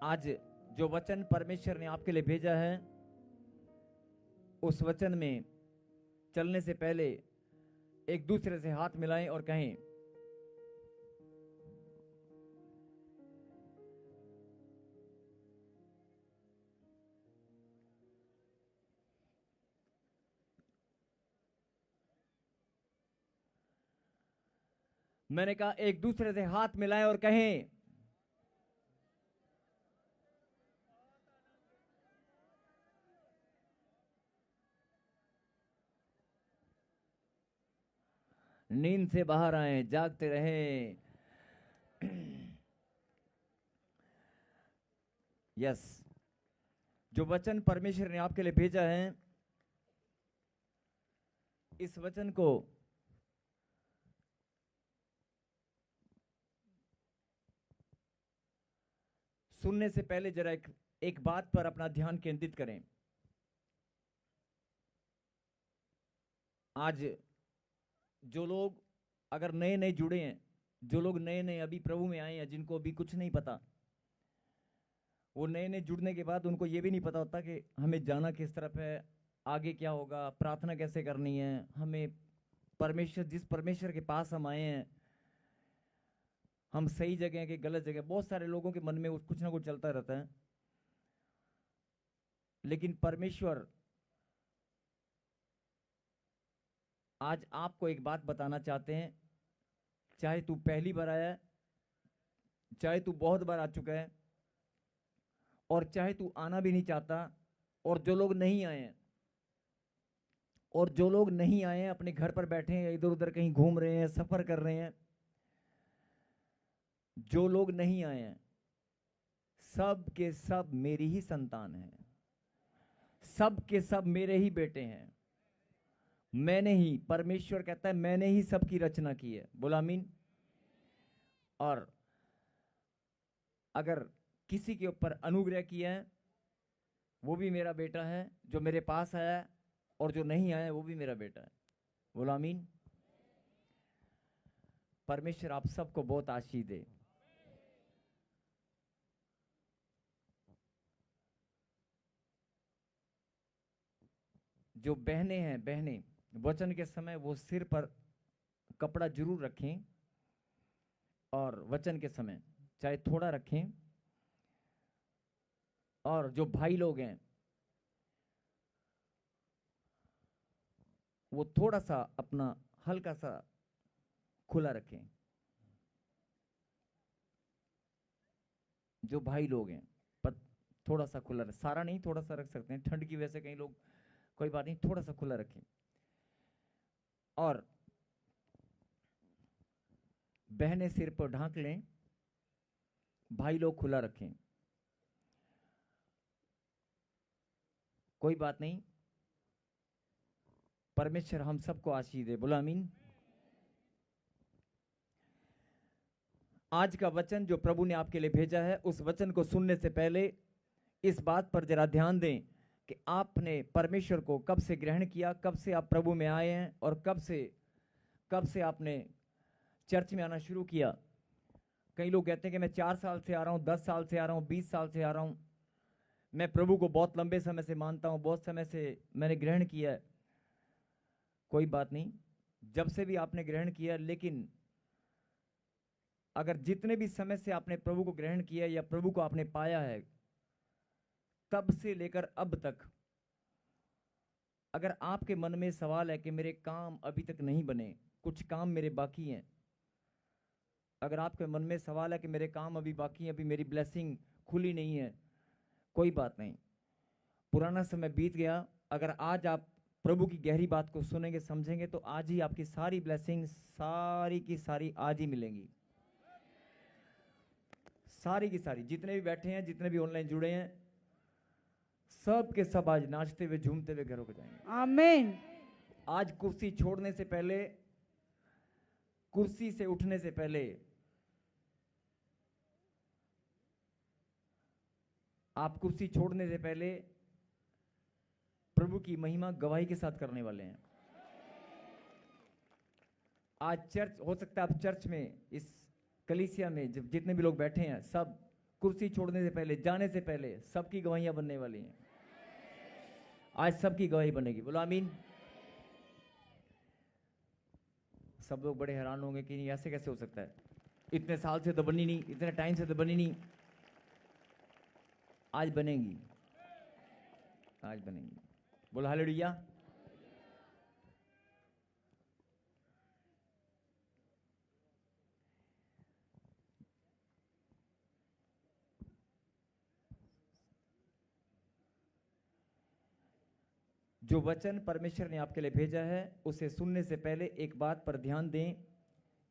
आज जो वचन परमेश्वर ने आपके लिए भेजा है, उस वचन में चलने से पहले एक दूसरे से हाथ मिलाएं और कहें, मैंने कहा एक दूसरे से हाथ मिलाएं और कहें, नींद से बाहर आए, जागते रहें। यस, जो वचन परमेश्वर ने आपके लिए भेजा है, इस वचन को सुनने से पहले जरा एक बात पर अपना ध्यान केंद्रित करें। आज जो लोग अगर नए नए जुड़े हैं, जो लोग नए नए अभी प्रभु में आए हैं, जिनको अभी कुछ नहीं पता, वो नए नए जुड़ने के बाद उनको ये भी नहीं पता होता कि हमें जाना किस तरफ है, आगे क्या होगा, प्रार्थना कैसे करनी है, हमें परमेश्वर, जिस परमेश्वर के पास हम आए हैं, हम सही जगह हैं कि गलत जगह। बहुत सारे लोगों के मन में कुछ ना कुछ चलता रहता है, लेकिन परमेश्वर आज आपको एक बात बताना चाहते हैं। चाहे तू पहली बार आया है, चाहे तू बहुत बार आ चुका है, और चाहे तू आना भी नहीं चाहता, और जो लोग नहीं आए हैं, और जो लोग नहीं आए हैं अपने घर पर बैठे हैं, इधर उधर कहीं घूम रहे हैं, सफर कर रहे हैं, जो लोग नहीं आए हैं, सब के सब मेरी ही संतान हैं, सब के सब मेरे ही बेटे हैं। मैंने ही, परमेश्वर कहता है, मैंने ही सबकी रचना की है। बोला आमीन। और अगर किसी के ऊपर अनुग्रह किया है, वो भी मेरा बेटा है, जो मेरे पास आया है, और जो नहीं आया वो भी मेरा बेटा है। बोला आमीन। परमेश्वर आप सबको बहुत आशीष दे। जो बहनें हैं, बहनें वचन के समय वो सिर पर कपड़ा जरूर रखें, और वचन के समय चाहे थोड़ा रखें। और जो भाई लोग हैं, वो थोड़ा सा अपना हल्का सा खुला रखें। जो भाई लोग हैं, पर थोड़ा सा खुला, सारा नहीं, थोड़ा सा रख सकते हैं, ठंड की वजह से कई लोग, कोई बात नहीं, थोड़ा सा खुला रखें। और बहनें सिर पर ढांक लें, भाई लोग खुला रखें, कोई बात नहीं। परमेश्वर हम सबको आशीष दे। बोला आमीन। आज का वचन जो प्रभु ने आपके लिए भेजा है, उस वचन को सुनने से पहले इस बात पर जरा ध्यान दें कि आपने परमेश्वर को कब से ग्रहण किया, कब से आप प्रभु में आए हैं, और कब से आपने चर्च में आना शुरू किया। कई लोग कहते हैं कि मैं 4 साल से आ रहा हूँ, 10 साल से आ रहा हूँ, 20 साल से आ रहा हूँ, मैं प्रभु को बहुत लंबे समय से मानता हूँ, बहुत समय से मैंने ग्रहण किया है। कोई बात नहीं, जब से भी आपने ग्रहण किया, लेकिन अगर जितने भी समय से आपने प्रभु को ग्रहण किया या प्रभु को आपने पाया है, तब से लेकर अब तक अगर आपके मन में सवाल है कि मेरे काम अभी तक नहीं बने, कुछ काम मेरे बाकी हैं, अगर आपके मन में सवाल है कि मेरे काम अभी बाकी हैं, अभी मेरी ब्लेसिंग खुली नहीं है, कोई बात नहीं, पुराना समय बीत गया। अगर आज आप प्रभु की गहरी बात को सुनेंगे, समझेंगे, तो आज ही आपकी सारी ब्लेसिंग, सारी की सारी आज ही मिलेंगी। सारी की सारी, जितने भी बैठे हैं, जितने भी ऑनलाइन जुड़े हैं, सब के सब आज नाचते हुए, झूमते हुए घरों को जाएंगे। आमीन। आज कुर्सी छोड़ने से पहले, कुर्सी से उठने से पहले, आप कुर्सी छोड़ने से पहले प्रभु की महिमा गवाही के साथ करने वाले हैं। आज चर्च, हो सकता है आप चर्च में, इस कलीसिया में जब जितने भी लोग बैठे हैं, सब कुर्सी छोड़ने से पहले, जाने से पहले सबकी गवाहियां बनने वाली हैं। आज सबकी गवाही बनेगी, बोलो आमीन। सब लोग बड़े हैरान होंगे कि नहीं, ऐसे कैसे हो सकता है, इतने साल से तो बनी नहीं, इतने टाइम से तो बनी नहीं। आज बनेगी, आज बनेगी, बोलो हालेलुया। जो वचन परमेश्वर ने आपके लिए भेजा है उसे सुनने से पहले एक बात पर ध्यान दें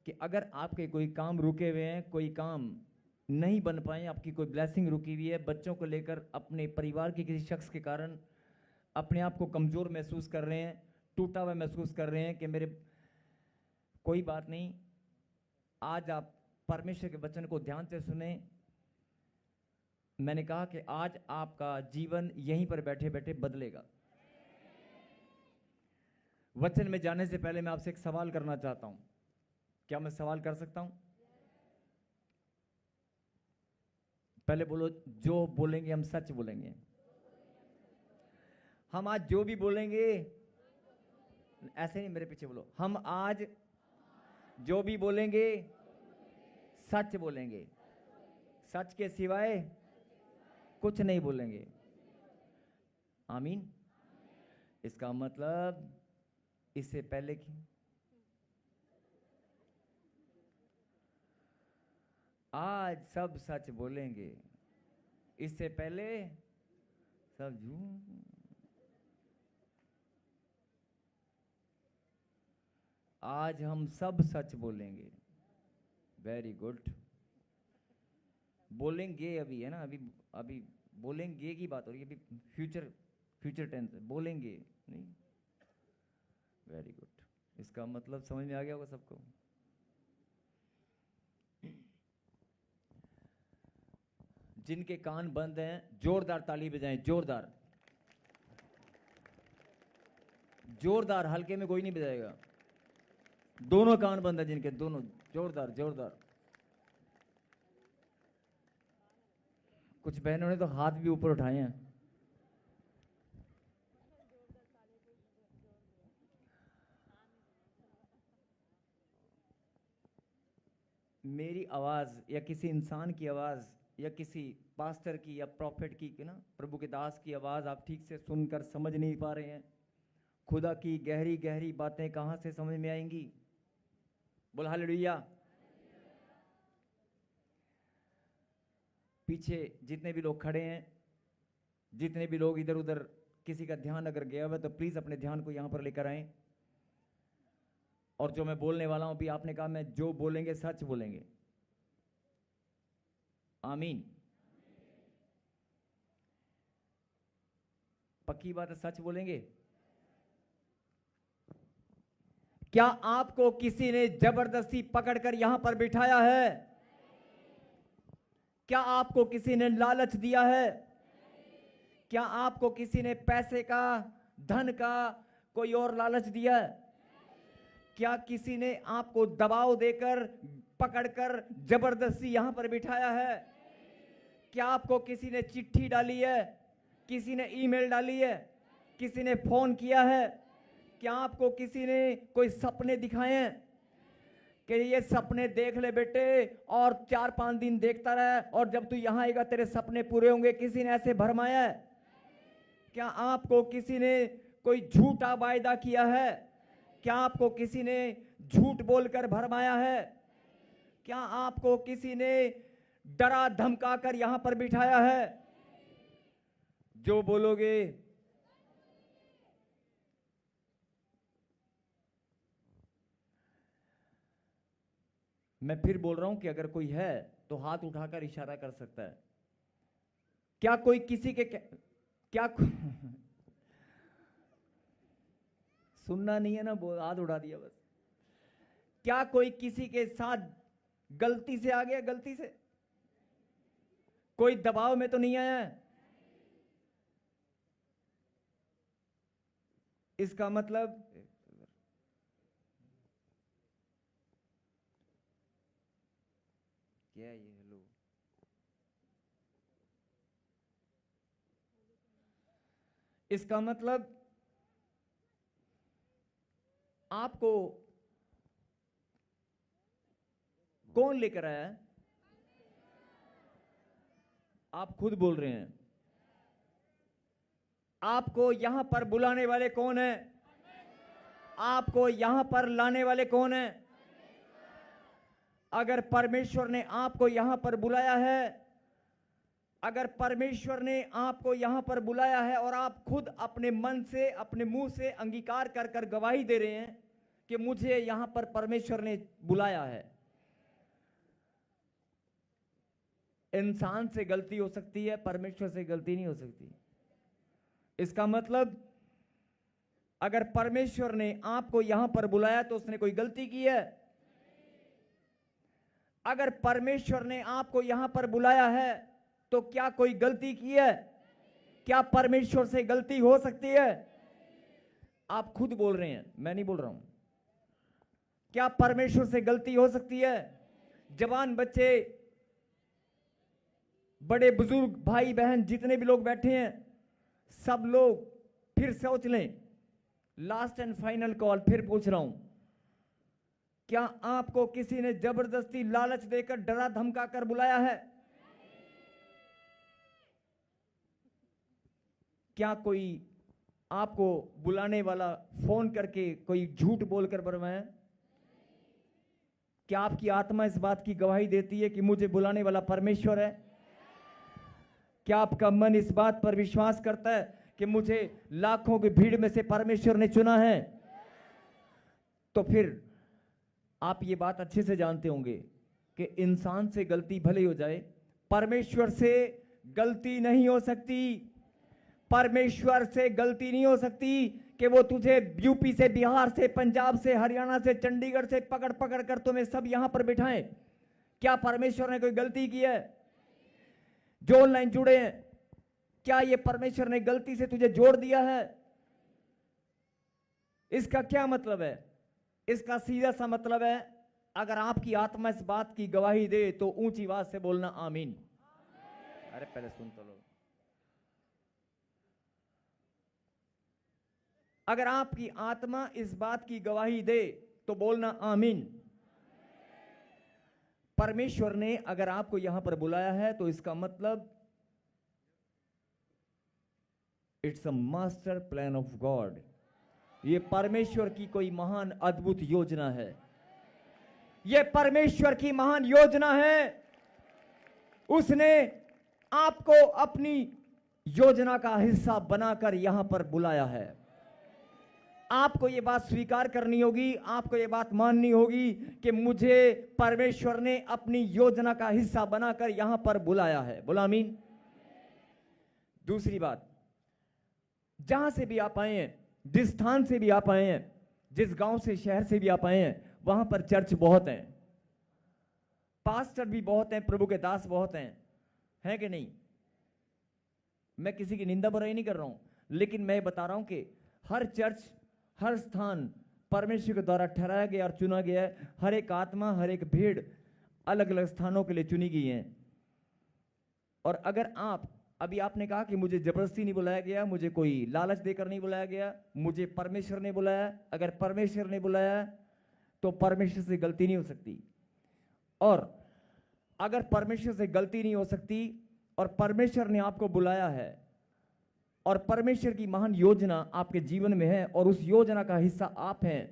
कि अगर आपके कोई काम रुके हुए हैं, कोई काम नहीं बन पाए, आपकी कोई ब्लेसिंग रुकी हुई है, बच्चों को लेकर, अपने परिवार के किसी शख्स के कारण अपने आप को कमज़ोर महसूस कर रहे हैं, टूटा हुआ महसूस कर रहे हैं कि मेरे, कोई बात नहीं, आज आप परमेश्वर के वचन को ध्यान से सुने। मैंने कहा कि आज आपका जीवन यहीं पर बैठे बैठे बदलेगा। वचन में जाने से पहले मैं आपसे एक सवाल करना चाहता हूं, क्या मैं सवाल कर सकता हूं? पहले बोलो, जो बोलेंगे हम सच बोलेंगे। हम आज जो भी बोलेंगे, ऐसे नहीं, मेरे पीछे बोलो, हम आज जो भी बोलेंगे सच बोलेंगे, सच के सिवाय कुछ नहीं बोलेंगे। आमीन। इसका मतलब इससे पहले की आज सब सच बोलेंगे, इससे पहले सब झूठ। आज हम सब सच बोलेंगे। Very good. बोलेंगे अभी है ना, अभी अभी बोलेंगे की बात हो रही है, अभी फ्यूचर टेंस, बोलेंगे नहीं। Very good. इसका मतलब समझ में आ गया होगा सबको। जिनके कान बंद हैं जोरदार ताली बजाएं, जोरदार जोरदार, हल्के में कोई नहीं बजाएगा। दोनों कान बंद है जिनके, दोनों जोरदार जोरदार। कुछ बहनों ने तो हाथ भी ऊपर उठाए हैं। मेरी आवाज या किसी इंसान की आवाज या किसी पास्टर की या प्रॉफिट की ना, प्रभु के दास की आवाज आप ठीक से सुनकर समझ नहीं पा रहे हैं, खुदा की गहरी गहरी बातें कहां से समझ में आएंगी? बोल हालेलुया। पीछे जितने भी लोग खड़े हैं, जितने भी लोग इधर उधर, किसी का ध्यान अगर गया हुआ तो प्लीज अपने ध्यान को यहां पर लेकर आए। और जो मैं बोलने वाला हूं, भी आपने कहा मैं जो बोलेंगे सच बोलेंगे। आमीन। पक्की बात है, सच बोलेंगे। क्या आपको किसी ने जबरदस्ती पकड़कर यहां पर बिठाया है? क्या आपको किसी ने लालच दिया है? क्या आपको किसी ने पैसे का, धन का, कोई और लालच दिया है? क्या किसी ने आपको दबाव देकर, पकड़कर जबरदस्ती यहां पर बिठाया है? क्या आपको किसी ने चिट्ठी डाली है, किसी ने ईमेल डाली है, किसी ने फोन किया है? क्या आपको किसी ने कोई सपने दिखाए हैं कि ये सपने देख ले बेटे और 4-5 दिन देखता रहे और जब तू यहां आएगा तेरे सपने पूरे होंगे? किसी ने ऐसे भरमाया है? क्या आपको किसी ने कोई झूठा वायदा किया है? क्या आपको किसी ने झूठ बोलकर भरमाया है? क्या आपको किसी ने डरा धमकाकर यहां पर बिठाया है? जो बोलोगे मैं फिर बोल रहा हूं कि अगर कोई है तो हाथ उठाकर इशारा कर सकता है। क्या कोई किसी के क्या सुनना नहीं है ना, हाथ उठा दिया बस। क्या कोई किसी के साथ गलती से आ गया? गलती से कोई दबाव में तो नहीं आया है? इसका मतलब क्या है? ये हेलो इसका मतलब आपको कौन लेकर आया है? आप खुद बोल रहे हैं। आपको यहां पर बुलाने वाले कौन है? आपको यहां पर लाने वाले कौन है? अगर परमेश्वर ने आपको यहां पर बुलाया है, अगर परमेश्वर ने आपको यहां पर बुलाया है और आप खुद अपने मन से, अपने मुंह से अंगीकार कर कर गवाही दे रहे हैं कि मुझे यहां पर परमेश्वर ने बुलाया है। इंसान से गलती हो सकती है, परमेश्वर से गलती नहीं हो सकती। इसका मतलब अगर परमेश्वर ने आपको यहां पर बुलाया तो उसने कोई गलती की है? अगर परमेश्वर ने आपको यहां पर बुलाया है तो क्या कोई गलती की है? क्या परमेश्वर से गलती हो सकती है? आप खुद बोल रहे हैं, मैं नहीं बोल रहा हूं। क्या परमेश्वर से गलती हो सकती है? जवान बच्चे, बड़े बुजुर्ग, भाई बहन, जितने भी लोग बैठे हैं, सब लोग फिर सोच लें। लास्ट एंड फाइनल कॉल फिर पूछ रहा हूं, क्या आपको किसी ने जबरदस्ती लालच देकर, डरा धमका कर बुलाया है? क्या कोई आपको बुलाने वाला फोन करके कोई झूठ बोलकर बुलवाया? क्या आपकी आत्मा इस बात की गवाही देती है कि मुझे बुलाने वाला परमेश्वर है? क्या आपका मन इस बात पर विश्वास करता है कि मुझे लाखों की भीड़ में से परमेश्वर ने चुना है? तो फिर आप ये बात अच्छे से जानते होंगे कि इंसान से गलती भले हो जाए, परमेश्वर से गलती नहीं हो सकती। परमेश्वर से गलती नहीं हो सकती कि वो तुझे यूपी से, बिहार से, पंजाब से, हरियाणा से, चंडीगढ़ से पकड़ पकड़ कर तुम्हें सब यहां पर बिठाएं। क्या परमेश्वर ने कोई गलती की है? जो ऑनलाइन जुड़े हैं, क्या ये परमेश्वर ने गलती से तुझे जोड़ दिया है? इसका क्या मतलब है? इसका सीधा सा मतलब है, अगर आपकी आत्मा इस बात की गवाही दे तो ऊंची आवाज से बोलना आमीन। अरे पहले सुन तो लो। अगर आपकी आत्मा इस बात की गवाही दे तो बोलना आमीन। परमेश्वर ने अगर आपको यहां पर बुलाया है तो इसका मतलब it's a master plan of God. ये परमेश्वर की कोई महान अद्भुत योजना है। ये परमेश्वर की महान योजना है। उसने आपको अपनी योजना का हिस्सा बनाकर यहां पर बुलाया है। आपको ये बात स्वीकार करनी होगी, आपको ये बात माननी होगी कि मुझे परमेश्वर ने अपनी योजना का हिस्सा बनाकर यहां पर बुलाया है। बोला आमीन। दूसरी बात, जहां से भी आप आए हैं, जिस स्थान से भी आप आए हैं, जिस गांव से, शहर से भी आप आए हैं, वहां पर चर्च बहुत हैं, पास्टर भी बहुत हैं, प्रभु के दास बहुत हैं कि नहीं? मैं किसी की निंदा बुराई नहीं कर रहा हूं, लेकिन मैं बता रहा हूं कि हर चर्च, हर स्थान परमेश्वर के द्वारा ठहराया गया और चुना गया है। हर एक आत्मा, हर एक भीड़ अलग अलग स्थानों के लिए चुनी गई है। और अगर आप, अभी आपने कहा कि मुझे जबरदस्ती नहीं बुलाया गया, मुझे कोई लालच देकर नहीं बुलाया गया, मुझे परमेश्वर ने बुलाया। अगर परमेश्वर ने बुलाया तो परमेश्वर से गलती नहीं हो सकती। और अगर परमेश्वर से गलती नहीं हो सकती और परमेश्वर ने आपको बुलाया है और परमेश्वर की महान योजना आपके जीवन में है और उस योजना का हिस्सा आप हैं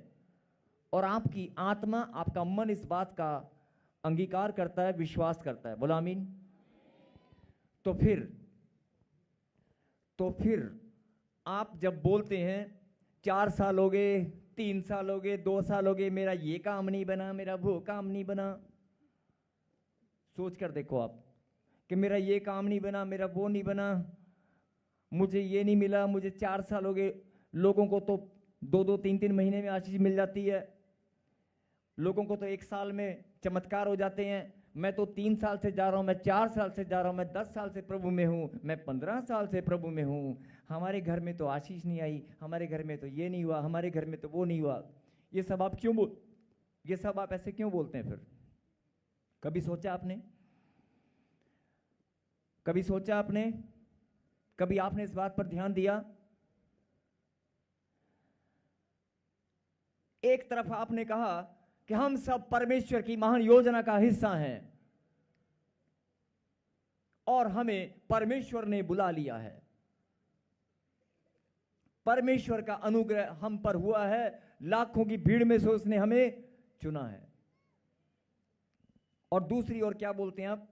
और आपकी आत्मा, आपका मन इस बात का अंगीकार करता है, विश्वास करता है। बोला आमीन। तो फिर आप जब बोलते हैं 4 साल हो गए, 3 साल हो गए, 2 साल हो गए, मेरा ये काम नहीं बना, मेरा वो काम नहीं बना, सोच कर देखो आप कि मेरा ये काम नहीं बना, मेरा वो नहीं बना, मुझे ये नहीं मिला, मुझे 4 साल हो गए। लोगों को तो 2-2, 3-3 महीने में आशीष मिल जाती है, लोगों को तो 1 साल में चमत्कार हो जाते हैं। मैं तो 3 साल से जा रहा हूं, मैं 4 साल से जा रहा हूं, मैं 10 साल से प्रभु में हूं, मैं 15 साल से प्रभु में हूं, हमारे घर में तो आशीष नहीं आई, हमारे घर में तो ये नहीं हुआ, हमारे घर में तो वो नहीं हुआ। ये सब आप ऐसे क्यों बोलते हैं? फिर कभी सोचा आपने? कभी आपने इस बात पर ध्यान दिया एक तरफ आपने कहा कि हम सब परमेश्वर की महान योजना का हिस्सा हैं और हमें परमेश्वर ने बुला लिया है, परमेश्वर का अनुग्रह हम पर हुआ है, लाखों की भीड़ में से उसने हमें चुना है। और दूसरी ओर क्या बोलते हैं आप?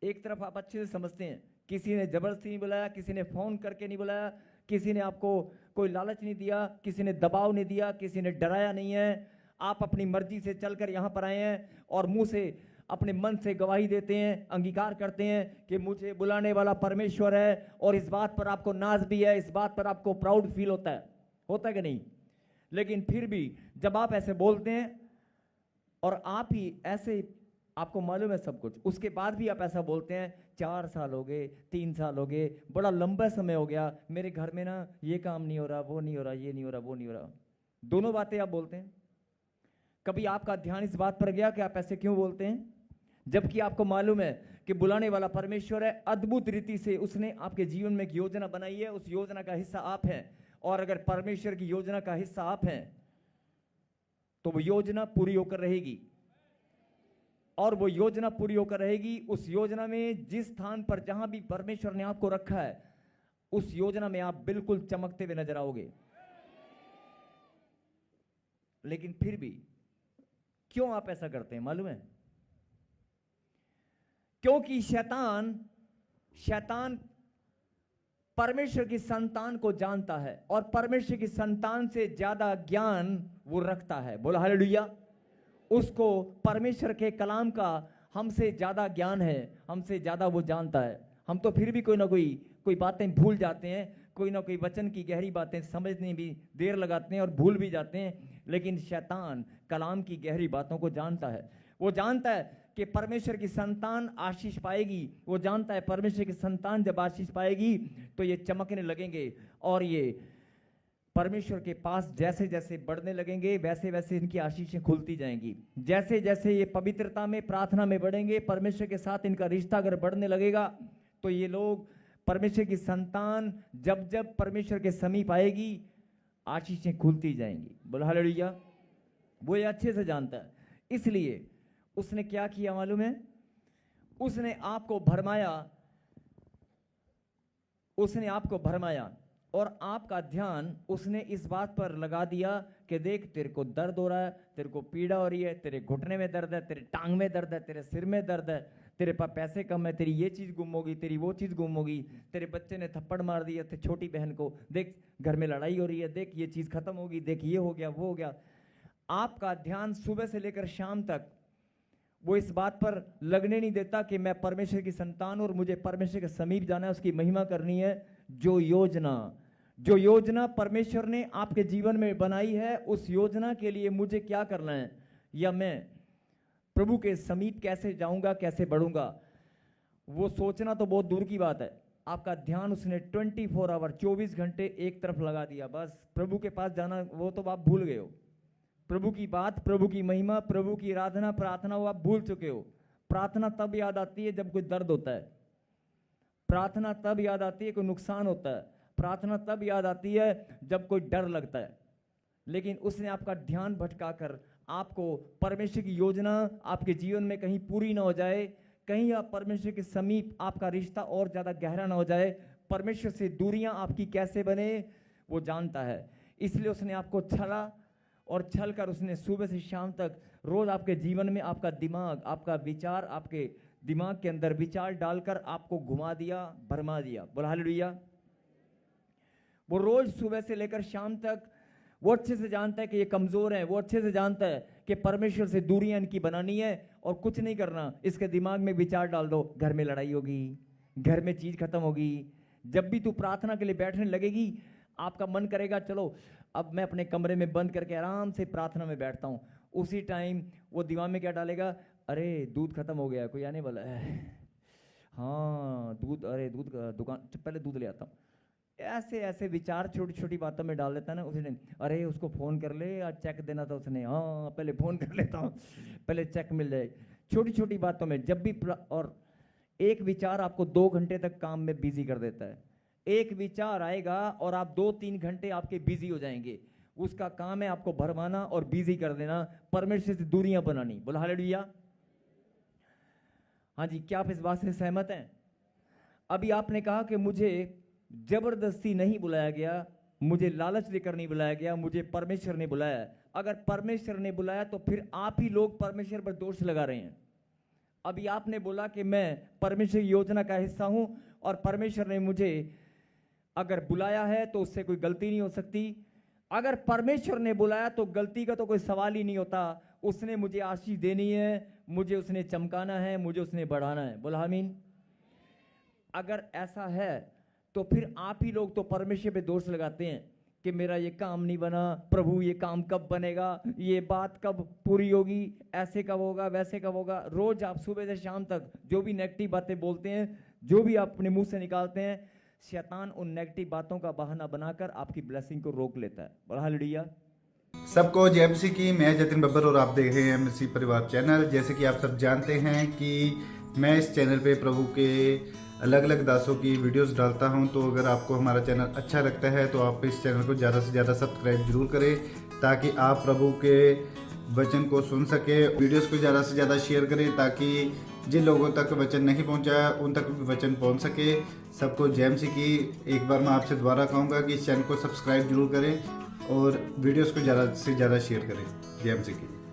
एक तरफ आप अच्छे से समझते हैं, किसी ने जबरदस्ती नहीं बुलाया, किसी ने फोन करके नहीं बुलाया, किसी ने आपको कोई लालच नहीं दिया, किसी ने दबाव नहीं दिया, किसी ने डराया नहीं है। आप अपनी मर्जी से चलकर यहां पर आए हैं और मुंह से अपने मन से गवाही देते हैं, अंगीकार करते हैं कि मुझे बुलाने वाला परमेश्वर है, और इस बात पर आपको नाज भी है, इस बात पर आपको प्राउड फील होता है कि नहीं? लेकिन फिर भी जब आप ऐसे बोलते हैं और आप ही ऐसे, आपको मालूम है सब कुछ, उसके बाद भी आप ऐसा बोलते हैं, 4 साल हो गए, 3 साल हो गए, बड़ा लंबा समय हो गया, मेरे घर में ना ये काम नहीं हो रहा, वो नहीं हो रहा, ये नहीं हो रहा, वो नहीं हो रहा, दोनों बातें आप बोलते हैं। कभी आपका ध्यान इस बात पर गया कि आप ऐसे क्यों बोलते हैं, जबकि आपको मालूम है कि बुलाने वाला परमेश्वर है, अद्भुत रीति से उसने आपके जीवन में एक योजना बनाई है, उस योजना का हिस्सा आप हैं। और अगर परमेश्वर की योजना का हिस्सा आप हैं तो वो योजना पूरी होकर रहेगी, और वो योजना पूरी होकर रहेगी। उस योजना में जिस स्थान पर जहां भी परमेश्वर ने आपको रखा है, उस योजना में आप बिल्कुल चमकते हुए नजर आओगे। लेकिन फिर भी क्यों आप ऐसा करते हैं मालूम है? क्योंकि शैतान परमेश्वर की संतान को जानता है और परमेश्वर की संतान से ज्यादा ज्ञान वो रखता है। बोला हालेलुया। उसको परमेश्वर के कलाम का हमसे ज्यादा ज्ञान है, हमसे ज्यादा वो जानता है। हम तो फिर भी कोई ना कोई बातें भूल जाते हैं, कोई ना कोई वचन की गहरी बातें समझने भी देर लगाते हैं और भूल भी जाते हैं। लेकिन शैतान कलाम की गहरी बातों को जानता है। वो जानता है कि परमेश्वर की संतान आशीष पाएगी, वो जानता है परमेश्वर की संतान जब आशीष पाएगी तो ये चमकने लगेंगे, और ये परमेश्वर के पास जैसे जैसे बढ़ने लगेंगे वैसे वैसे इनकी आशीषें खुलती जाएंगी। जैसे जैसे ये पवित्रता में, प्रार्थना में बढ़ेंगे, परमेश्वर के साथ इनका रिश्ता अगर बढ़ने लगेगा, तो ये लोग, परमेश्वर की संतान जब जब परमेश्वर के समीप आएगी, आशीषें खुलती जाएंगी। बोलो हालेलुया। वो ये अच्छे से जानता है। इसलिए उसने क्या किया मालूम है? उसने आपको भरमाया और आपका ध्यान उसने इस बात पर लगा दिया कि देख, तेरे को दर्द हो रहा है, तेरे को पीड़ा हो रही है, तेरे घुटने में दर्द है, तेरे टांग में दर्द है, तेरे सिर में दर्द है, तेरे पास पैसे कम है, तेरी ये चीज गुम होगी, तेरी वो चीज गुम होगी, तेरे बच्चे ने थप्पड़ मार दिया थे छोटी बहन को, देख घर में लड़ाई हो रही है, देख ये चीज खत्म होगी, देख ये हो गया, वो हो गया। आपका ध्यान सुबह से लेकर शाम तक वो इस बात पर लगने नहीं देता कि मैं परमेश्वर की संतान और मुझे परमेश्वर के समीप जाना है, उसकी महिमा करनी है। जो योजना परमेश्वर ने आपके जीवन में बनाई है, उस योजना के लिए मुझे क्या करना है, या मैं प्रभु के समीप कैसे जाऊंगा, कैसे बढ़ूंगा, वो सोचना तो बहुत दूर की बात है। आपका ध्यान उसने 24 आवर 24 घंटे एक तरफ लगा दिया। बस प्रभु के पास जाना वो तो आप भूल गए हो। प्रभु की बात, प्रभु की महिमा, प्रभु की आराधना, प्रार्थना वो आप भूल चुके हो। प्रार्थना तब याद आती है जब कोई दर्द होता है, प्रार्थना तब याद आती है कोई नुकसान होता है, प्रार्थना तब याद आती है जब कोई डर लगता है। लेकिन उसने आपका ध्यान भटकाकर आपको परमेश्वर की योजना आपके जीवन में कहीं पूरी ना हो जाए, कहीं आप परमेश्वर के समीप आपका रिश्ता और ज्यादा गहरा ना हो जाए, परमेश्वर से दूरियां आपकी कैसे बने वो जानता है। इसलिए उसने आपको छला और छल कर उसने सुबह से शाम तक रोज आपके जीवन में आपका दिमाग, आपका विचार, आपके दिमाग के अंदर विचार डालकर आपको घुमा दिया, भरमा दिया। बोला हालेलुया। वो रोज सुबह से लेकर शाम तक वो अच्छे से जानता है कि ये कमजोर है, वो अच्छे से जानता है कि परमेश्वर से दूरियां इनकी बनानी है और कुछ नहीं करना। इसके दिमाग में विचार डाल दो, घर में लड़ाई होगी, घर में चीज खत्म होगी। जब भी तू प्रार्थना के लिए बैठने लगेगी, आपका मन करेगा चलो अब मैं अपने कमरे में बंद करके आराम से प्रार्थना में बैठता हूँ। उसी टाइम वो दिमाग में क्या डालेगा, अरे दूध खत्म हो गया, कोई आने वाला है, हाँ दूध, अरे दूध दुकान, पहले दूध ले आता हूँ। ऐसे ऐसे विचार छोटी छोटी बातों में डाल देता है ना। उसने, अरे उसको फोन कर ले, आज चेक देना था उसने, हाँ पहले फोन कर लेता हूँ, पहले चेक मिल जाए। छोटी छोटी बातों में जब भी और एक विचार आपको 2 घंटे तक काम में बिजी कर देता है। एक विचार आएगा और आप 2-3 घंटे आपके बिजी हो जाएंगे। उसका काम है आपको भरमाना और बिजी कर देना, परमेश्वर से दूरियां बनानी। बोला हालेलुया। हाँ जी, क्या आप इस बात से सहमत हैं? अभी आपने कहा कि मुझे जबरदस्ती नहीं बुलाया गया, मुझे लालच देकर नहीं बुलाया गया, मुझे परमेश्वर ने बुलाया। अगर परमेश्वर ने बुलाया तो फिर आप ही लोग परमेश्वर पर दोष लगा रहे हैं। अभी आपने बोला कि मैं परमेश्वर की योजना का हिस्सा हूं और परमेश्वर ने मुझे अगर बुलाया है तो उससे कोई गलती नहीं हो सकती। अगर परमेश्वर ने बुलाया तो गलती का तो कोई सवाल ही नहीं होता। उसने मुझे आशीष देनी है, मुझे उसने चमकाना है, मुझे उसने बढ़ाना है। बोला आमीन। अगर ऐसा है तो फिर आप ही लोग तो परमेश्वर पे दोष लगाते हैं कि मेरा ये काम नहीं बना, प्रभु ये काम कब बनेगा, ये बात कब पूरी होगी, ऐसे कब होगा, वैसे कब होगा। रोज आप सुबह से शाम तक जो भी नेगेटिव बातें बोलते हैं, जो भी आप अपने मुंह से निकालते हैं, शैतान उन नेगेटिव बातों का बहाना बनाकर आपकी ब्लेसिंग को रोक लेता है। बोला हालेलुया। सबको जय मसीह की। मैं जतिन बब्बर और आप देख रहे हैं मसीह परिवार चैनल। जैसे कि आप सब जानते हैं कि मैं इस चैनल पे प्रभु के अलग अलग दासों की वीडियोस डालता हूं, तो अगर आपको हमारा चैनल अच्छा लगता है तो आप इस चैनल को ज़्यादा से ज़्यादा सब्सक्राइब जरूर करें, ताकि आप प्रभु के वचन को सुन सके। वीडियोस को ज़्यादा से ज़्यादा शेयर करें ताकि जिन लोगों तक वचन नहीं पहुंचा उन तक भी वचन पहुंच सके। सबको जय मसीह की। एक बार मैं आपसे दोबारा कहूँगा कि इस चैनल को सब्सक्राइब जरूर करें और वीडियोस को ज़्यादा से ज़्यादा शेयर करें। जय मसीह की।